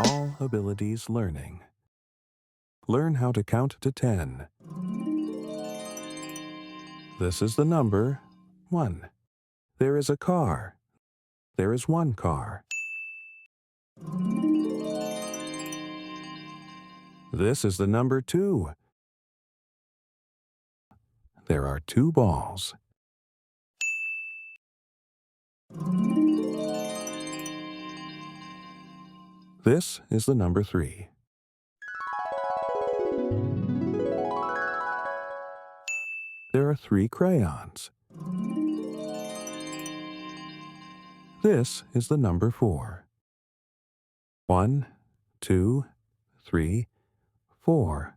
All abilities learning. Learn how to count to 10. This is the number 1. There is a car. There is one car. This is the number 2. There are 2 balls. This is the number 3. There are 3 crayons. This is the number 4. 1, 2, 3, 4.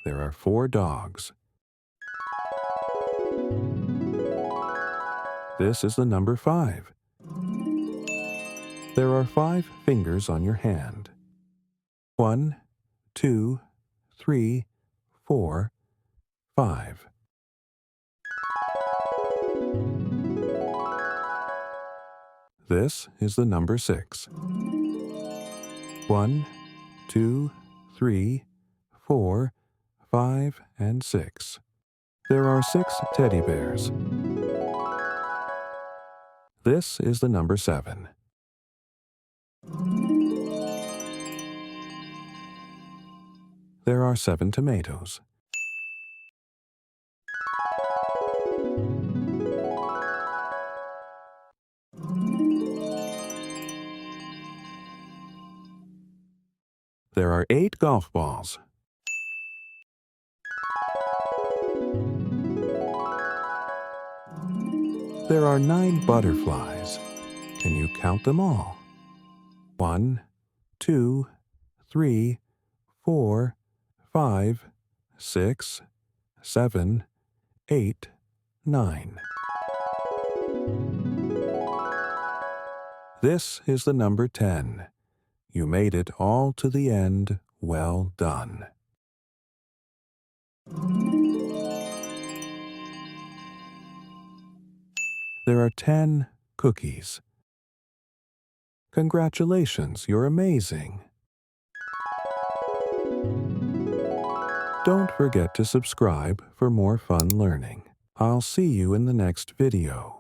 There are 4 dogs. This is the number 5. There are 5 fingers on your hand. 1, 2, 3, 4, 5. This is the number 6. 1, 2, 3, 4, 5, and 6. There are 6 teddy bears. This is the number 7. There are 7 tomatoes. There are 8 golf balls. There are 9 butterflies. Can you count them all? 1, 2, 3, 4, 5, 6, 7, 8, 9. This is the number 10. You made it all to the end. Well done. There are 10 cookies. Congratulations, you're amazing. Don't forget to subscribe for more fun learning. I'll see you in the next video.